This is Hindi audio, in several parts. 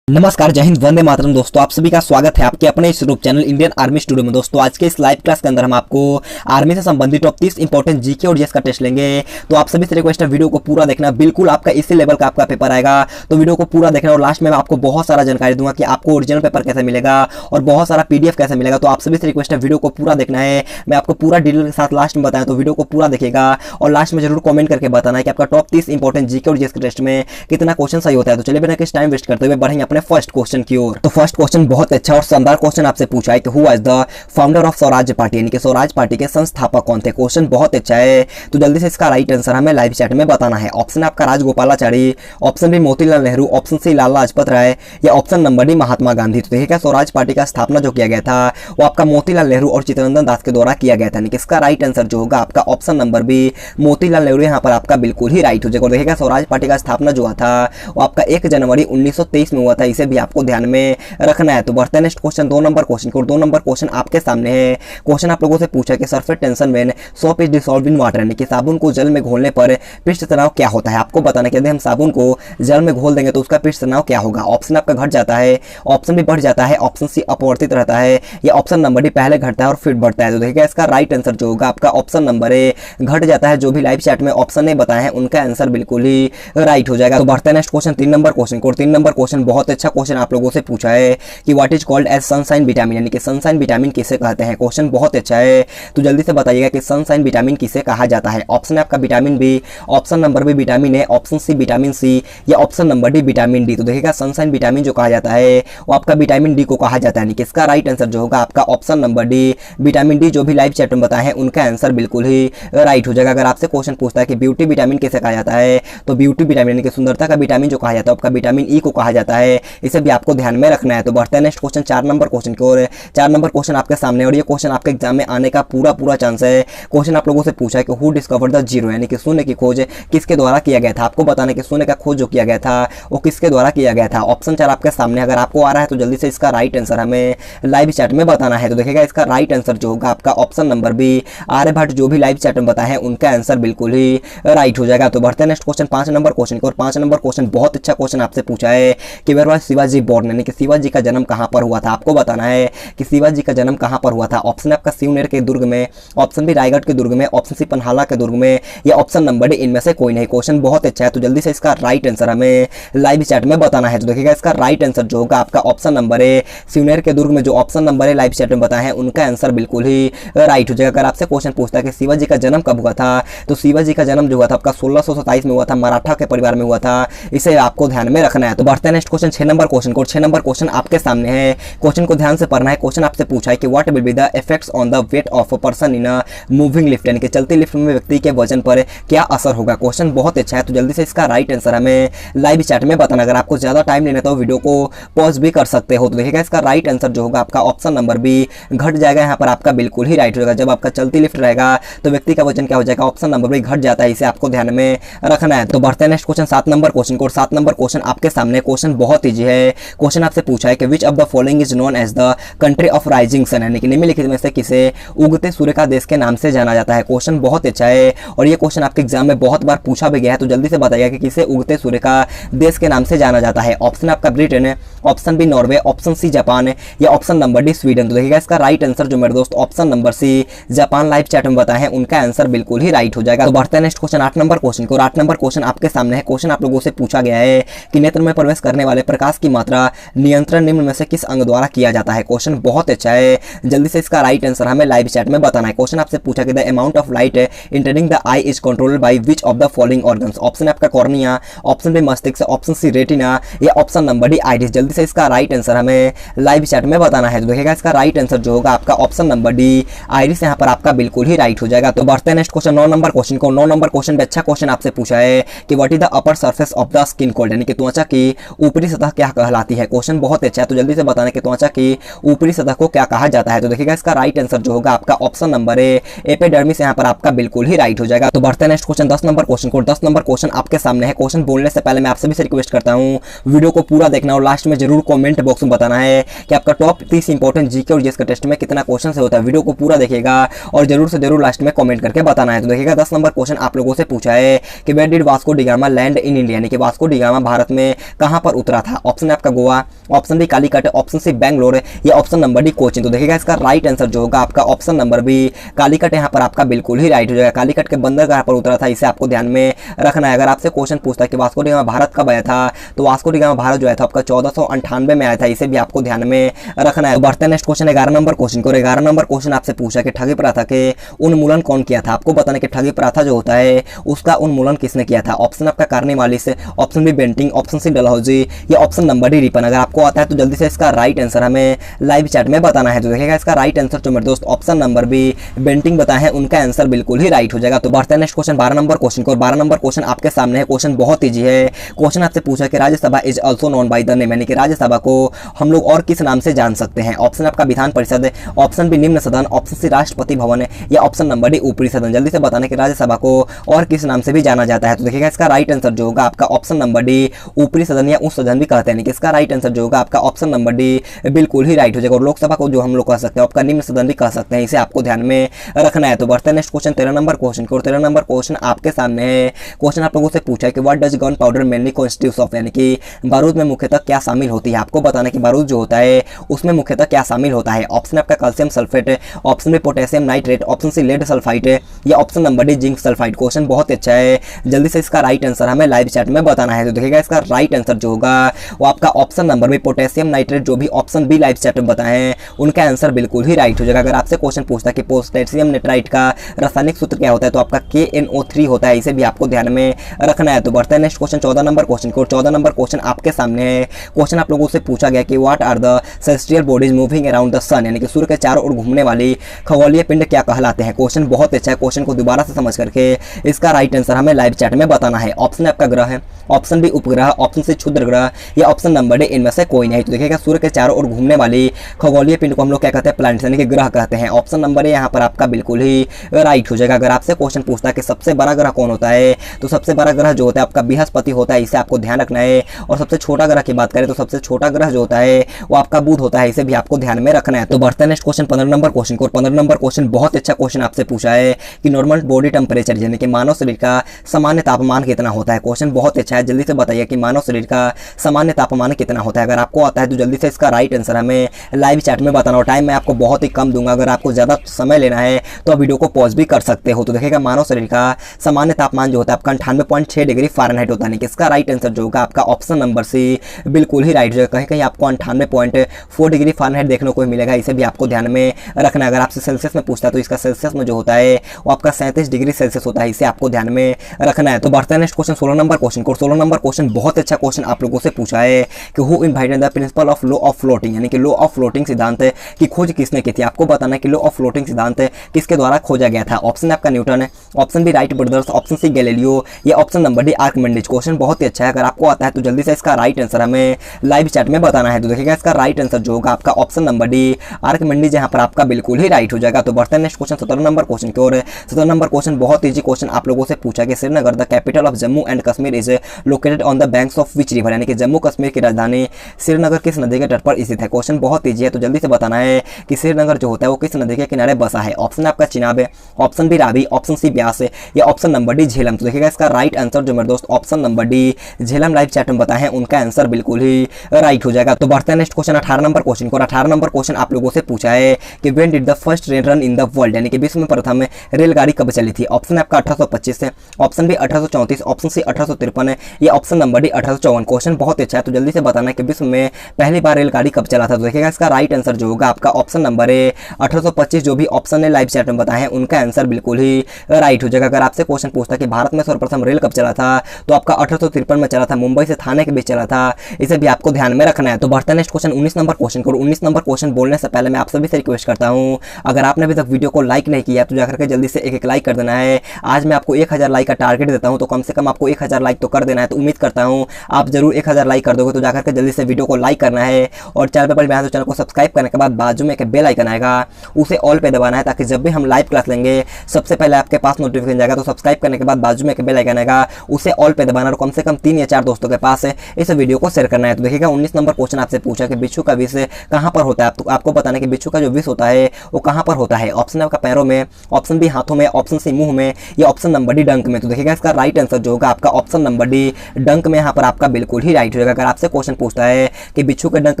नमस्कार, जय हिंद, वंदे मातरम। दोस्तों आप सभी का स्वागत है आपके अपने इस YouTube channel Indian army studio में। दोस्तों आज के इस लाइव क्लास के अंदर हम आपको आर्मी से संबंधित टॉप 30 इंपॉर्टेंट जीके और जीएस का टेस्ट लेंगे। तो आप सभी से रिक्वेस्ट है वीडियो को पूरा देखना, बिल्कुल आपका इसी लेवल का आपका पेपर आएगा। तो वीडियो को पूरा देखना और लास्ट में मैं आपको बहुत सारा जानकारी दूंगा कि आपको ओरिजिनल पेपर कैसे मिलेगा और बहुत सारा पीडीएफ कैसे मिलेगा। तो आप सभी से रिक्वेस्ट है वीडियो को पूरा देखना है, मैं आपको पूरा डिटेल के साथ लास्ट में बताया। तो वीडियो को पूरा देखिएगा और लास्ट में जरूर कमेंट करके बताना है कि आपका टॉप 30 इंपॉर्टेंट जीके और जीएस के टेस्ट में कितना क्वेश्चन सही होता है। तो चलिए बिना किसी टाइम वेस्ट करते हुए बढ़ेंगे अपने फर्स्ट क्वेश्चन की। तो फर्स्ट क्वेश्चन बहुत अच्छा और शानदार क्वेश्चन आपसे पूछा है कि who was the founder of Swaraj party, यानी कि स्वराज पार्टी के संस्थापक कौन थे। क्वेश्चन बहुत अच्छा है, तो जल्दी से इसका राइट आंसर हमें लाइव चैट में बताना है। ऑप्शन आपका Rajagopalachari, option B Motilal Nehru, option C Lala Lajpat Rai या option number D Mahatma Gandhi. तो देखिएगा स्वराज पार्टी का स्थापना जो किया गया था वो आपका मोतीलाल नेहरू और चित्तरंजन दास के द्वारा किया गया था, यानी कि इसका राइट आंसर जो होगा आपका option number B Motilal Nehru यहाँ पर आपका बिल्कुल ही राइट हो जाएगा। और देखिएगा स्वराज पार्टी का स्थापना जो हुआ था वो आपका 1 जनवरी 1923 में हुआ था, इसे भी आपको ध्यान में रखना है। तो बढ़ते हैं नेक्स्ट क्वेश्चन 2 नंबर क्वेश्चन को। 2 नंबर क्वेश्चन आपके सामने है। क्वेश्चन आप लोगों से पूछा कि surface tension when soap is dissolved in water, यानी कि साबुन को जल में घोलने पर पृष्ठ तनाव क्या होता है। आपको बताना कि यदि हम साबुन को जल में घोल देंगे तो उसका पृष्ठ तनाव क्या होगा। ऑप्शन आपका घट जाता है, ऑप्शन बी बढ़ जाता है, ऑप्शन सी अपवर्तित रहता है या ऑप्शन नंबर डी पहले घटता है और फिर बढ़ता है। तो देखिएगा इसका राइट आंसर जो होगा आपका ऑप्शन नंबर ए घट जाता है। जो भी लाइव चैट में ऑप्शन नहीं बताए हैं उनका आंसर बिल्कुल ही राइट हो जाएगा। तो बढ़ते हैं नेक्स्ट क्वेश्चन 3 नंबर क्वेश्चन को। 3 नंबर क्वेश्चन बहुत अच्छा क्वेश्चन आप लोगों से पूछा है कि what is called as sunshine vitamin, यानी कि सनशाइन विटामिन किसे कहते हैं। क्वेश्चन बहुत अच्छा है, तो जल्दी से बताइएगा कि सनशाइन विटामिन किसे कहा जाता है। ऑप्शन है आपका vitamin B, option number B vitamin A, option C vitamin C या option number D vitamin D. तो देखिएगा सनशाइन विटामिन जो कहा जाता है वो आपका विटामिन डी को कहा जाता है, यानी कि इसका राइट आंसर जो होगा आपका option number D vitamin D. जो भी लाइव चैट में बताए हैं उनका आंसर बिल्कुल ही राइट हो जाएगा। अगर आपसे क्वेश्चन पूछता है कि ब्यूटी विटामिन किसे कहा जाता है, तो ब्यूटी विटामिन यानी कि सुंदरता का विटामिन जो कहा जाता है आपका विटामिन ई को कहा जाता है, इसे भी आपको ध्यान में रखना है। तो बढ़ते हैं नेक्स्ट क्वेश्चन 4 नंबर क्वेश्चन की ओर। 4 नंबर क्वेश्चन आपके सामने और ये क्वेश्चन आपके एग्जाम में आने का पूरा चांस है। क्वेश्चन आप लोगों से पूछा है कि हु डिस्कवर्ड द जीरो, यानी कि शून्य की खोज किसके द्वारा किया गया था। आपको बताना कि शून्य का खोज जो किया गया था वो किसके द्वारा किया गया था। ऑप्शन 4 आपके सामने, अगर आपको आ रहा है तो जल्दी से इसका राइट आंसर हमें लाइव चैट में बताना है। तो देखिएगा इसका राइट आंसर जो होगा आपका ऑप्शन नंबर बी आर्यभट्ट। जो भी लाइव चैट में बताए हैं उनका आंसर बिल्कुल ही राइट हो जाएगा। तो बढ़ते हैं नेक्स्ट क्वेश्चन 5 नंबर क्वेश्चन को। और 5 नंबर क्वेश्चन बहुत अच्छा क्वेश्चन आपसे पूछा है कि वेयर वाज शिवाजी बोर्न, यानी कि शिवाजी का जन्म कहां पर हुआ था। आपको बताना है कि शिवाजी का जन्म कहां पर हुआ था। ऑप्शन आपका शिवनेर के दुर्ग में, ऑप्शन बी रायगढ़ के दुर्ग में, ऑप्शन सी पन्हाला के दुर्ग में या ऑप्शन नंबर डी इनमें से कोई नहीं। क्वेश्चन बहुत अच्छा है, तो जल्दी से इसका राइट आंसर हमें लाइव चैट में बताना है। तो देखिएगा इसका राइट आंसर जो होगा आपका ऑप्शन नंबर ए शिवनेर के दुर्ग में। जो option number A live chat में बताए हैं उनका आंसर बिल्कुल ही राइट हो जाएगा। अगर आपसे क्वेश्चन पूछता है कि शिवाजी का जन्म कब हुआ था, तो शिवाजी का जन्म जो हुआ था आपका 1627 में हुआ था, मराठा के परिवार में हुआ था, इसे आपको ध्यान में रखना है। तो बढ़ते हैं नेक्स्ट क्वेश्चन 6 नंबर क्वेश्चन को। 6 नंबर क्वेश्चन आपके सामने है, क्वेश्चन को ध्यान से पढ़ना है। क्वेश्चन आपसे पूछा है कि what will be the effects on the weight of a person in a moving lift, यानी कि चलती लिफ्ट में व्यक्ति के वजन पर क्या असर होगा। क्वेश्चन बहुत अच्छा है, तो जल्दी से इसका राइट आंसर हमें लाइव चैट में बताना। अगर आपको ज्यादा टाइम लेना तो वीडियो को पॉज भी कर सकते हो। तो देखिएगा इसका राइट आंसर जो होगा आपका ऑप्शन नंबर बी घट जाएगा, यहाँ पर आपका बिल्कुल ही राइट हो जाएगा। जब आपका चलती लिफ्ट रहेगा तो व्यक्ति का वजन क्या हो जाएगा, ऑप्शन नंबर बी घट जाता है, इसे आपको ध्यान में रखना है। तो बढ़ते हैं नेक्स्ट क्वेश्चन 7 नंबर क्वेश्चन को। 7 नंबर क्वेश्चन आपके सामने, क्वेश्चन बहुत ईजी है। क्वेश्चन आपसे पूछा है कि which of the following is known as the country of rising sun, यानी कि निम्नलिखित में से किसे उगते सूर्य का देश के नाम से जाना जाता है। क्वेश्चन बहुत अच्छा है और ये क्वेश्चन आपके एग्जाम में बहुत बार पूछा भी गया है। तो जल्दी से बताइएगा कि किसे उगते सूर्य का देश के नाम से जाना जाता है। ऑप्शन आपका Britain, option B Norway, option C Japan या ऑप्शन नंबर डी स्वीडन। तो देखिएगा इसका राइट आंसर जो मेरे दोस्त option number C Japan live chat में बताए हैं उनका आंसर बिल्कुल ही राइट हो जाएगा। तो बढ़ते हैं नेक्स्ट क्वेश्चन 8 नंबर क्वेश्चन को। 8 नंबर क्वेश्चन आपके सामने है। क्वेश्चन आप लोगों से पूछा गया है कि नेत्र में प्रवेश करने वाले प्रकाश की मात्रा नियंत्रण निम्न में से किस अंग द्वारा किया जाता है। क्वेश्चन बहुत अच्छा है, जल्दी से इसका राइट आंसर हमें लाइव चैट में बताना है। क्वेश्चन आपसे पूछा कि the amount of light entering the I is controlled by which of the following organs. Option आपका कॉर्निया, ऑप्शन बी मस्तिष्क, ऑप्शन सी रेटिना या ऑप्शन नंबर डी आइरिस। जल्दी से इसका राइट आंसर हमें लाइव चैट में बताना है। तो देखिएगा इसका राइट आंसर जो होगा आपका ऑप्शन नंबर डी आइरिस, यहाँ पर आपका बिल्कुल ही राइट हो जाएगा। तो बढ़ते हैं नेक्स्ट क्वेश्चन 9 नंबर क्वेश्चन को। 9 नंबर क्वेश्चन में अच्छा क्वेश्चन आपसे पूछा है कि what is the upper surface of the skin cold, यानी कि त्वचा की ऊपरी सतह क्या कहलाती है। क्वेश्चन बहुत अच्छा है, तो जल्दी से बताना कि त्वचा की ऊपरी सतह को क्या कहा जाता है। तो देखिएगा इसका राइट आंसर जो होगा आपका ऑप्शन नंबर ए एपिडर्मिस, यहाँ पर आपका बिल्कुल ही राइट हो जाएगा। तो बढ़ते हैं नेक्स्ट क्वेश्चन 10 नंबर क्वेश्चन को। 10 नंबर क्वेश्चन आपके सामने है। क्वेश्चन बोलने से पहले मैं आप सभी से रिक्वेस्ट करता हूँ वीडियो को पूरा देखना और लास्ट में जरूर कमेंट बॉक्स में बताना है कि आपका टॉप 30 इंपॉर्टेंट जीके और जीएस के टेस्ट में कितना क्वेश्चन से होता है। वीडियो को पूरा देखिएगा और जरूर से जरूर लास्ट में कमेंट करके बताना है। तो देखिएगा 10 नंबर क्वेश्चन आप लोगों से पूछा है कि where did Vasco da Gama land in India, यानी कि वास्को डी गामा भारत में कहां पर उतरा था। ऑप्शन है आपका Goa, option B Calicut, option C Bangalore या ऑप्शन नंबर डी कोचिन। तो देखिएगा इसका राइट आंसर जो होगा आपका ऑप्शन नंबर बी कालीकट यहाँ पर आपका बिल्कुल ही राइट हो जाएगा। कालीकट के बंदरगाह पर उतरा था, इसे आपको ध्यान में रखना है। अगर आपसे क्वेश्चन पूछता है कि वास्को डी गामा भारत कब आया था, तो वास्को डी गामा भारत जो आया था आपका 1498 में आया था, इसे भी आपको ध्यान में रखना है। बढ़ते हैं नेक्स्ट क्वेश्चन 11 नंबर क्वेश्चन को। 11 नंबर क्वेश्चन आपसे पूछा कि ठगी प्रथा के उन्मूलन कौन किया था। आपको बताना कि ठगी प्रथा जो होता है उसका उन्मूलन किसने किया था। ऑप्शन आपका Cornwallis, option B Bentinck, option C Dalhousie या ऑप्शन नंबर डी रिपन। अगर आपको आता है तो जल्दी से इसका राइट आंसर हमें लाइव चैट में बताना है। तो देखिएगा इसका राइट आंसर जो मेरे दोस्त ऑप्शन नंबर बी बेंटिंग बताए हैं, उनका आंसर बिल्कुल ही राइट हो जाएगा। तो बढ़ते हैं नेक्स्ट क्वेश्चन 12 नंबर क्वेश्चन को। 12 नंबर क्वेश्चन आपके सामने है। क्वेश्चन बहुत ईजी है। क्वेश्चन आपसे पूछा कि Rajya Sabha is also known by the name, यानी कि राज्यसभा को हम लोग और किस नाम से जान सकते हैं। ऑप्शन आपका विधान परिषद, ऑप्शन बी निम्न सदन, ऑप्शन सी राष्ट्रपति भवन या ऑप्शन नंबर डी ऊपरी सदन। जल्दी से बताना कि राज्यसभा को और किस नाम से भी जाना जाता है। तो देखिएगा इसका राइट आंसर जो होगा आपका ऑप्शन नंबर डी ऊपरी सदन या उच्च सदन भी कहते हैं। इसका राइट आंसर जो होगा आपका ऑप्शन नंबर डी बिल्कुल ही राइट हो जाएगा। और लोकसभा को जो हम लोग कह सकते हैं आपका निम्न सदन भी कह सकते हैं, इसे आपको ध्यान में रखना है। तो बढ़ते हैं नेक्स्ट क्वेश्चन 13 नंबर क्वेश्चन को। 13 नंबर क्वेश्चन आपके सामने है। क्वेश्चन आप लोगों से पूछा है कि what does gun powder mainly constitutes of, यानी कि बारूद में मुख्यतः क्या शामिल होती है। आपको बताना कि बारूद जो होता है उसमें मुख्यतः क्या शामिल होता है। ऑप्शन आपका calcium sulphate, option B potassium nitrate, option C lead sulphide या option number D zinc sulphide. Question बहुत अच्छा है, जल्दी से इसका राइट आंसर हमें लाइव चैट में बताना है। तो देखिएगा इसका राइट आंसर जो होगा वो आपका option number B potassium nitrate, जो भी ऑप्शन बी लाइव चैट में बताए हैं उनका आंसर बिल्कुल ही राइट हो जाएगा। अगर आपसे क्वेश्चन पूछता है कि पोटेशियम नाइट्राइट का रासायनिक सूत्र क्या होता है, तो आपका KNO3 होता है, इसे भी आपको ध्यान में रखना है। तो बढ़ते हैं नेक्स्ट क्वेश्चन 14 नंबर क्वेश्चन को। 14 नंबर क्वेश्चन आपके सामने है। क्वेश्चन आप लोगों से पूछा गया कि what are the celestial bodies moving around the sun, यानी कि सूर्य के चारों ओर घूमने वाली खगोलीय पिंड क्या कहलाते हैं। क्वेश्चन बहुत अच्छा है। क्वेश्चन को दोबारा से समझ करके इसका राइट आंसर हमें लाइव चैट में बताना है। ऑप्शन आपका ग्रह है, ऑप्शन बी उपग्रह, ऑप्शन सी क्षुद्र ग्रह या ऑप्शन नंबर डी इनमें से कोई नहीं। तो देखिएगा सूर्य के चारों ओर घूमने वाली खगोलीय पिंड को हम लोग क्या कहते हैं, प्लैनेट्स यानी कि ग्रह कहते हैं। ऑप्शन नंबर ए यहाँ पर आपका बिल्कुल ही राइट हो जाएगा। अगर आपसे क्वेश्चन पूछता है कि सबसे बड़ा ग्रह कौन होता है, तो सबसे बड़ा ग्रह जो होता है आपका बृहस्पति होता है, इसे आपको ध्यान रखना है। और सबसे छोटा ग्रह की बात करें तो सबसे छोटा ग्रह जो होता है वो आपका बुध होता है, इसे भी आपको ध्यान में रखना है। तो बढ़ते हैं नेक्स्ट क्वेश्चन 15 नंबर क्वेश्चन को। 15 नंबर क्वेश्चन बहुत अच्छा क्वेश्चन आपसे पूछा है कि नॉर्मल बॉडी टेम्परेचर यानी कि मानव शरीर का सामान्य तापमान कितना होता है। क्वेश्चन बहुत अच्छा है, जल्दी से बताइए कि मानव शरीर का सामान्य तापमान कितना होता है। अगर आपको आता है तो जल्दी से इसका राइट आंसर हमें लाइव चैट में बताना। और टाइम मैं आपको बहुत ही कम दूंगा, अगर आपको ज़्यादा समय लेना है तो वीडियो को पॉज भी कर सकते हो। तो देखिएगा मानव शरीर का सामान्य तापमान जो होता है आपका 98.6 डिग्री फ़ारेनहाइट होता है। इसका राइट आंसर जो होगा आपका ऑप्शन नंबर सी बिल्कुल ही राइट हो जाएगा। कहीं कहीं आपको 98.4 डिग्री फ़ारेनहाइट देखने को मिलेगा, इसे भी आपको ध्यान में रखना है। अगर आपसे सेल्सियस में पूछता है तो इसका सेल्सियस में जो होता है वो आपका 37 डिग्री सेल्सियस होता है, इसे आपको ध्यान में रखना है। तो बढ़ते हैं नेक्स्ट क्वेश्चन 16 नंबर क्वेश्चन को। 16 नंबर क्वेश्चन बहुत अच्छा क्वेश्चन आप लोगों से पूछा है कि who invented the principle of law of floating, यानी कि लॉ ऑफ फ्लोटिंग सिद्धांत की खोज किसने की थी। आपको बताना है कि लॉ ऑफ फ्लोटिंग सिद्धांत किसके द्वारा खोजा गया था। ऑप्शन आपका न्यूटन है, option B Wright brothers, option C Galileo या option number D Archimedes. Question बहुत ही अच्छा है, अगर आपको आता है तो जल्दी से इसका राइट आंसर हमें लाइव चैट में बताना है। तो देखिएगा इसका राइट आंसर जो होगा आपका ऑप्शन नंबर डी आर्किमिडीज यहाँ पर आपका बिल्कुल ही राइट हो जाएगा। तो बढ़ते हैं नेक्स्ट क्वेश्चन 17 नंबर क्वेश्चन की ओर। 17 नंबर क्वेश्चन बहुत ईजी क्वेश्चन आप लोगों से पूछा कि Srinagar the capital of Jammu and Kashmir is located on the banks of which river, यानी कि जम्मू कश्मीर की राजधानी श्रीनगर किस नदी के तट पर स्थित है। क्वेश्चन बहुत ईजी है, तो जल्दी से बताना है कि श्रीनगर जो होता है वो किस नदी के किनारे बसा है। ऑप्शन आपका चिनाब है, option B Ravi, option C Beas या ऑप्शन नंबर डी झेलम। तो देखिएगा इसका राइट आंसर जो मेरे दोस्त option number D Jhelum live chat में बताए हैं, उनका आंसर बिल्कुल ही राइट हो जाएगा। तो बढ़ते हैं नेक्स्ट क्वेश्चन 18 नंबर क्वेश्चन को। 18 नंबर क्वेश्चन आप लोगों से पूछा है कि when did the first train run in the world, यानी कि विश्व में प्रथम रेलगाड़ी कब चली थी। ऑप्शन आपका 1825 है, ऑप्शन बी 1834, ऑप्शन सी 1853 या ऑप्शन नंबर डी 1854। क्वेश्चन बहुत अच्छा है, तो जल्दी से बताना है कि विश्व में पहली बार रेलगाड़ी कब चला था। तो देखिएगा इसका राइट आंसर जो होगा आपका ऑप्शन नंबर ए 1825, जो भी ऑप्शन है लाइव चैट में बताए हैं उनका आंसर बिल्कुल ही राइट हो जाएगा। अगर आपसे क्वेश्चन पूछता है कि भारत में सर्वप्रथम रेल कब चला था, तो आपका 1853 में चला था, मुंबई से थाने के बीच चला था, इसे भी आपको ध्यान में रखना है। तो बढ़ते हैं नेक्स्ट क्वेश्चन 19 नंबर क्वेश्चन को। 19 नंबर क्वेश्चन बोलने से पहले मैं आप सभी से रिक्वेस्ट करता हूं, अगर आपने अभी तक वीडियो को लाइक नहीं किया तो जाकर के जल्दी से एक लाइक कर देना है। आज मैं आपको 1000 लाइक का टारगेट देता हूं, तो कम से कम आपको 1000 लाइक तो कर देना है। तो उम्मीद करता हूं आप जरूर 1000 लाइक कर दोगे। तो जाकर के जल्दी से वीडियो को लाइक करना है और चैनल पर पहले तो चैनल को सब्सक्राइब करने के बाद बाजू में एक बेल आइकन आएगा, उसे ऑल पे दबाना है, ताकि जब भी हम लाइव क्लास लेंगे सबसे पहले आपके पास नोटिफिकेशन जाएगा। तो सब्सक्राइब करने के बाद बाजू में एक बेल आइकन आएगा, उसे ऑल पे दबाना और कम से कम 3 या 4 दोस्तों के पास इस वीडियो को शेयर करना है। तो देखिएगा 19 नंबर क्वेश्चन आपसे पूछा कि बिच्छू का विष कहां पर होता है। तो आपको बताना है कि बिच्छू का जो विष होता है वो कहां पर होता है। ऑप्शन आपका पैरों में, ऑप्शन बी हाथों में, ऑप्शन सी मुंह में या ऑप्शन नंबर डी डंक में। तो देखिएगा इसका राइट आंसर जो होगा आपका ऑप्शन नंबर डी डंक में यहाँ पर आपका बिल्कुल ही राइट हो जाएगा। अगर आपसे क्वेश्चन पूछता है है कि बिच्छू के डंक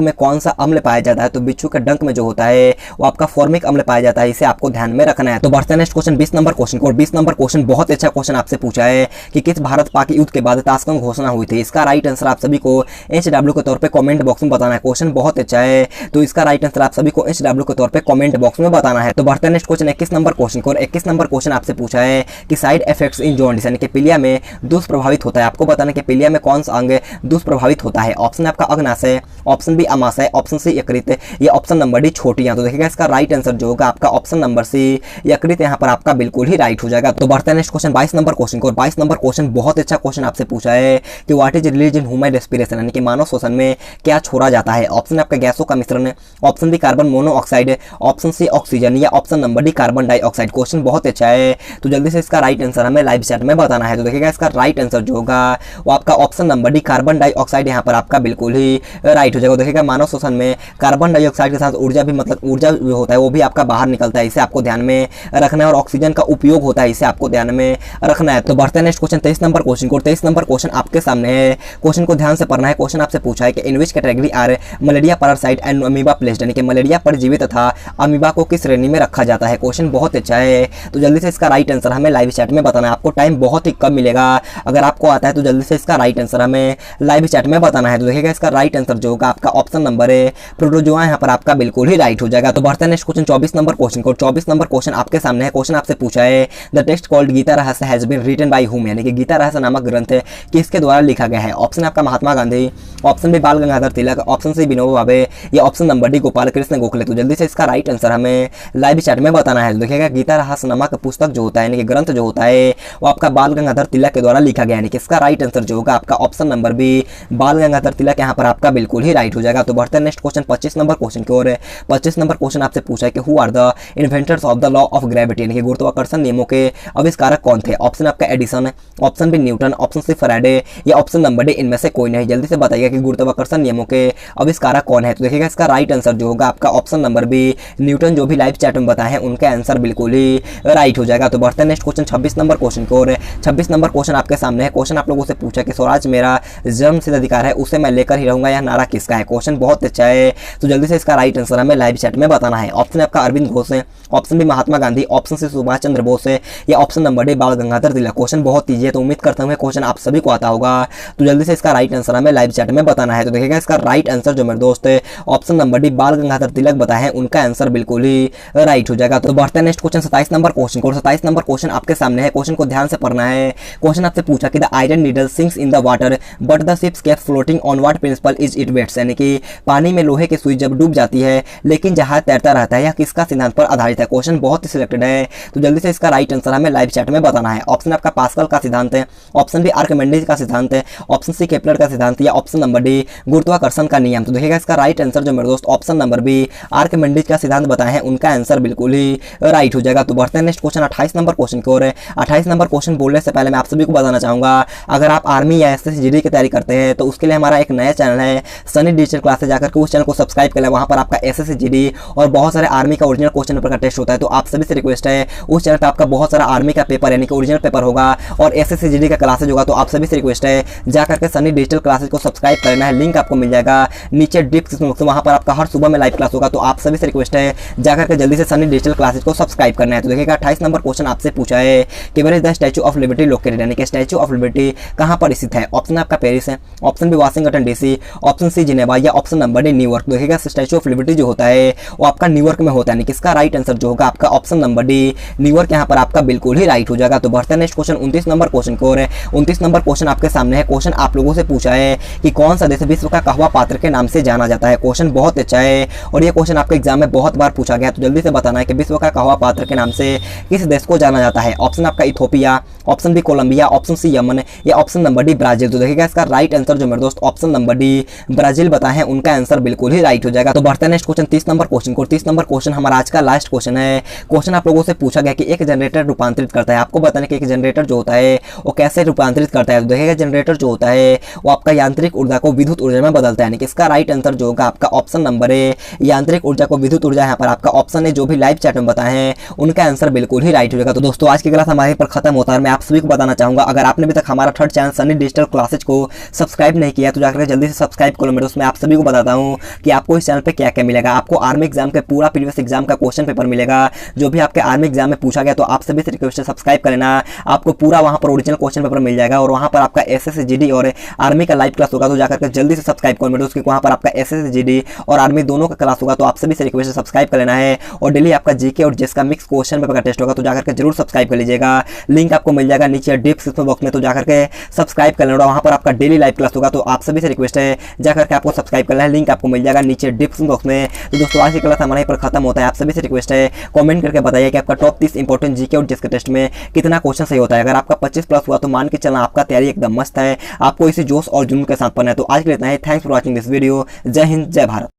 में कौन सा अम्ल पाया जाता है, तो बिच्छू के डंक में जो होता है वो आपका फॉर्मिक अम्ल पाया जाता है, इसे आपको ध्यान में रखना है। तो बढ़ते हैं नेक्स्ट क्वेश्चन 20 नंबर क्वेश्चन को। 20 नंबर क्वेश्चन बहुत अच्छा क्वेश्चन आपसे पूछा है कि किस भारत पाक युद्ध के बाद ताशकंद घोषणा हुई थी। इसका राइट आंसर आप सभी को HW के तौर पे कमेंट बॉक्स में बताना है। क्वेश्चन बहुत अच्छा है, तो इसका राइट आंसर आप सभी को HW के तौर पे कमेंट बॉक्स में बताना है। तो बढ़ते हैं नेक्स्ट क्वेश्चन 21 नंबर क्वेश्चन को। 21 नंबर क्वेश्चन आपसे पूछा है कि साइड इफेक्ट्स इन जॉन्डिस यानी कि पीलिया में दुष्प्रभावित होता है। आपको बताना है कि पीलिया में कौन सा अंग दुष्प्रभावित होता है। ऑप्शन है आपका अग्नाशय, ऑप्शन बी अमाशय, ऑप्शन सी यकृत, या ऑप्शन नंबर डी छोटियां। तो देखिएगा इसका राइट आंसर जो होगा आपका ऑप्शन नंबर सी यकृत यहाँ पर आपका बिल्कुल ही राइट हो जाएगा। तो बढ़ते हैं नेक्स्ट क्वेश्चन 22 नंबर क्वेश्चन को। 22 नंबर क्वेश्चन बहुत अच्छा क्वेश्चन आपसे पूछा है कि what is release in human respiration यानी कि मानव श्वसन में क्या छोड़ा जाता है। ऑप्शन आपका गैसों का मिश्रण, option B carbon monoxide, option C oxygen, या option number D carbon dioxide. Question बहुत अच्छा है, तो जल्दी से इसका राइट आंसर हमें लाइव चैट में बताना है। तो देखिएगा इसका राइट आंसर जो होगा वो आपका option number D carbon dioxide यहाँ पर आपका बिल्कुल ही राइट हो जाएगा। देखिएगा मानव श्वसन में कार्बन डाइऑक्साइड के साथ ऊर्जा भी मतलब ऊर्जा जो होता है वो भी आपका बाहर निकलता है, इसे आपको ध्यान में रखना है, और ऑक्सीजन का उपयोग होता है, इसे आपको ध्यान में रखना है। तो बढ़ते हैं नेक्स्ट क्वेश्चन 23 नंबर क्वेश्चन को। 23 नंबर क्वेश्चन आपके सामने है, क्वेश्चन को ध्यान से पढ़ना है। क्वेश्चन आपसे पूछा है कि in which category are malaria parasite and amoeba placed यानी कि मलेरिया परजीवी तथा अमीबा को किस श्रेणी में रखा जाता है। क्वेश्चन बहुत अच्छा है, तो जल्दी से इसका राइट आंसर हमें लाइव चैट में बताना है। आपको टाइम बहुत ही कम मिलेगा, अगर आपको आता है तो जल्दी से इसका राइट आंसर हमें लाइव चैट में बताना है। तो देखिएगा इसका राइट आंसर जो होगा आपका ऑप्शन नंबर है प्रोटोजोआ यहाँ पर आपका बिल्कुल ही राइट हो जाएगा। तो बढ़ते हैं नेक्स्ट क्वेश्चन 24 नंबर क्वेश्चन को। 24 नंबर क्वेश्चन आपके सामने है। क्वेश्चन आपसे पूछा है द टेक्स्ट कॉल्ड गीता रहस्य has been written by whom यानी कि गीता रहस्य नामक ग्रंथ किसके द्वारा लिखा गया है। ऑप्शन आपका महात्मा गांधी, ऑप्शन बी बाल गंगाधर तिलक, ऑप्शन सी विनोबा भावे, या option number D Gopal Krishna Gokhale. तो जल्दी से इसका राइट आंसर हमें लाइव चैट में बताना है। तो देखिएगा गीता रहस्य नामक पुस्तक जो होता है यानी कि ग्रंथ जो होता है वो आपका बाल गंगाधर तिलक के द्वारा लिखा गया, यानी कि इसका राइट आंसर जो होगा आपका ऑप्शन नंबर बी बाल गंगाधर तिलक यहाँ पर आपका बिल्कुल ही राइट हो जाएगा। तो बढ़ते हैं नेक्स्ट क्वेश्चन 25 नंबर क्वेश्चन की ओर। 25 नंबर क्वेश्चन आपसे पूछा है कि who are the inventors of the law of gravity यानी कि गुरुत्वाकर्षण नियमों के आविष्कारक कौन थे। ऑप्शन आपका Edison, option B Newton, option C Faraday, या ऑप्शन नंबर डी इनमें से कोई नहीं। जल्दी से बताइएगा कि गुरुत्वाकर्षण नियमों के आविष्कारक कौन है। तो देखिएगा इसका राइट आंसर जो होगा आपका ऑप्शन नंबर बी न्यूटन, जो भी लाइव चैट में बताए हैं उनका आंसर बिल्कुल ही राइट हो जाएगा। तो बढ़ते हैं नेक्स्ट क्वेश्चन 26 नंबर क्वेश्चन की ओर। 26 नंबर क्वेश्चन आपके सामने है। क्वेश्चन आप लोगों से पूछा कि स्वराज मेरा जन्मसिद्ध अधिकार है, उसे मैं लेकर ही रहूंगा, यह नारा किसका है। क्वेश्चन बहुत अच्छा है, तो जल्दी से इसका राइट आंसर हमें लाइव चैट में बताना है। ऑप्शन आपका अरविंद घोष है, option B Mahatma Gandhi, option C Subhash Chandra Bose है, या ऑप्शन नंबर डी बाल गंगाधर तिलक। क्वेश्चन बहुत ईजी है, तो उम्मीद करता हूँ क्वेश्चन आप सभी को आता होगा, तो जल्दी से इसका राइट आंसर हमें लाइव चैट में बताना है। तो देखिएगा इसका राइट आंसर जो मेरे दोस्त है ऑप्शन नंबर डी बाल गंगाधर तिलक बताए हैं, उनका आंसर बिल्कुल ही राइट हो जाएगा। तो बढ़ते हैं नेक्स्ट क्वेश्चन 27 नंबर क्वेश्चन को। 27 नंबर क्वेश्चन आपके सामने है, क्वेश्चन को ध्यान से पढ़ना है। क्वेश्चन आपसे पूछा कि the iron needle sinks in the water but the ships kept floating on what principle is it weights यानी कि पानी में लोहे की सुई जब डूब जाती है लेकिन जहाज तैरता रहता है, यह किसका सिद्धांत पर आधारित है। क्वेश्चन बहुत ही सिलेक्टेड है, तो जल्दी से इसका राइट आंसर हमें लाइव चैट में बताना है। ऑप्शन आपका पास्कल का सिद्धांत है, ऑप्शन बी आर्किमिडीज का सिद्धांत है, ऑप्शन सी केपलर का सिद्धांत, या ऑप्शन नंबर डी गुरुत्वाकर्षण का नियम। तो देखिएगा इसका राइट आंसर जो मेरे दोस्त ऑप्शन नंबर बी आर्किमिडीज का सिद्धांत बताए हैं, उनका आंसर बिल्कुल ही राइट हो जाएगा। तो बढ़ते हैं नेक्स्ट क्वेश्चन 28 नंबर क्वेश्चन की ओर। 28 नंबर क्वेश्चन बोलने से पहले मैं आप सभी को बताना चाहूंगा, अगर आप आर्मी या SSGD की तैयारी करते हैं तो उसके लिए हमारा एक नया चैनल है सनी डिजिटल क्लासेस, जाकर के उस चैनल को सब्सक्राइब कर लें। वहाँ पर आपका SSGD और बहुत सारे आर्मी का ओरिजिनल क्वेश्चन पेपर का टेस्ट होता है, तो आप सभी से रिक्वेस्ट है उस चैनल पर आपका बहुत सारा आर्मी का पेपर यानी कि ओरिजिनल पेपर होगा और SSGD का क्लासेज होगा, तो आप सभी से रिक्वेस्ट है जाकर के सनी डिजिटल क्लासेज को सब्सक्राइब करना है। लिंक आपको मिल जाएगा नीचे डिस्क्रिप्शन बॉक्स में, वहाँ पर आपका हर सुबह में लाइव क्लास होगा, तो आप सभी से रिक्वेस्ट है जाकर के जल्दी से सनी डिजिटल क्लासेज को सब्सक्राइब करना है। तो देखिएगा 28 नंबर क्वेश्चन आपसे पूछा है कि where is the statue of liberty located यानी कि स्टैच्यू ऑफ लिबर्टी कहाँ पर स्थित है। ऑप्शन आपका पेरिस है, option B Washington DC, option C Geneva, या ऑप्शन नंबर डी न्यूयॉर्क। देखिएगा स्टैच्यू ऑफ लिबर्टी जो होता है वो आपका न्यूयॉर्क में होता है, यानी कि इसका राइट आंसर जो होगा आपका ऑप्शन नंबर डी न्यूयॉर्क यहाँ पर आपका बिल्कुल ही राइट हो जाएगा। तो बढ़ते हैं नेक्स्ट क्वेश्चन 29 नंबर क्वेश्चन को। 29 नंबर क्वेश्चन आपके सामने है। क्वेश्चन आप लोगों से पूछा है कि कौन सा देश विश्व का कहवा पात्र के नाम से जाना जाता है। क्वेश्चन बहुत अच्छा है और ये क्वेश्चन आपके एग्जाम में बहुत बार पूछा गया, तो जल्दी से बताना है कि विश्व का कहवा पात्र के नाम से किस देश को जाना जाता है। ऑप्शन आपका Ethiopia, option B Colombia, option C Yemen, या ऑप्शन नंबर डी ब्राजील। तो देखिएगा इसका राइट आंसर जो मेरे दोस्त ऑप्शन नंबर डी ब्राजील बताए हैं, उनका आंसर बिल्कुल ही राइट हो जाएगा। तो बढ़ते हैं नेक्स्ट क्वेश्चन 30 नंबर क्वेश्चन को। 30 नंबर क्वेश्चन हमारा आज का लास्ट क्वेश्चन है। क्वेश्चन आप लोगों से पूछा गया कि एक जनरेटर रूपांतरित करता है, आपको बताना कि एक जनरेटर जो होता है वो कैसे रूपांतरित करता है। तो देखिएगा जनरेटर जो होता है वो आपका यांत्रिक ऊर्जा को विद्युत ऊर्जा में बदलता है, यानी कि इसका राइट आंसर जो होगा आपका ऑप्शन नंबर ए यांत्रिक ऊर्जा को विद्युत ऊर्जा, यहाँ पर आपका ऑप्शन है जो भी लाइव चैट में बताए हैं उनका आंसर बिल्कुल ही राइट हो जाएगा। तो दोस्तों आज की क्लास हमारे पर खत्म होता है। मैं आप सभी को बताना चाहूँगा, अगर आपने अभी तक हमारा third channel Sunny digital classes को सब्सक्राइब नहीं किया तो जाकर जल्दी से सब्सक्राइब करो मेरे दोस्त। मैं आप सभी को बताता हूँ कि आपको इस चैनल पे क्या क्या मिलेगा। आपको आर्मी एग्जाम के पूरा प्रीवियस एग्जाम का क्वेश्चन पेपर मिलेगा, जो भी आपके आर्मी एग्जाम में पूछा गया। तो आप सभी से रिक्वेस्ट है सब्सक्राइब कर लेना, आपको पूरा वहाँ पर ओरिजिनल क्वेश्चन पेपर मिल जाएगा और वहाँ पर आपका एसएससी जीडी और आर्मी का लाइव क्लास होगा। तो जाकर जल्दी से सब्सक्राइब करो मेरे दोस्त, वहाँ पर आपका एसएससी जीडी और आर्मी दोनों का क्लास होगा। तो आप सभी से रिक्वेस्ट है सब्सक्राइब कर लेना है और डेली आपका जीके और जिसका मिक्स क्वेश्चन पेपर का टेस्ट होगा। तो जाकर जरूर सब्सक्राइब कर लीजिएगा, लिंक आपको मिल जाएगा नीचे डिस्क्रिप्शन बॉक्स में। तो जाकर के सब्सक्राइब कर लेना, वहाँ पर आपका डेली लाइव क्लास होगा। तो आप सभी से रिक्वेस्ट है जाकर के आपको सब्सक्राइब करना है, लिंक आपको मिल जाएगा नीचे डिस्क्रिप्शन बॉक्स में। तो दोस्तों आज की क्लास हमारे यहाँ पर खत्म होता है। आप सभी से रिक्वेस्ट है कमेंट करके बताइए कि आपका टॉप 30 इंपॉर्टेंट जीके और जिसके टेस्ट में कितना क्वेश्चन सही होता है। अगर आपका 25 प्लस हुआ तो मान के चलना आपका तैयारी एकदम मस्त है, आपको इसी जोश और जुनून के साथ पढ़ना है। तो आज के लिए इतना ही। Thanks for watching this video. जय हिंद, जय भारत।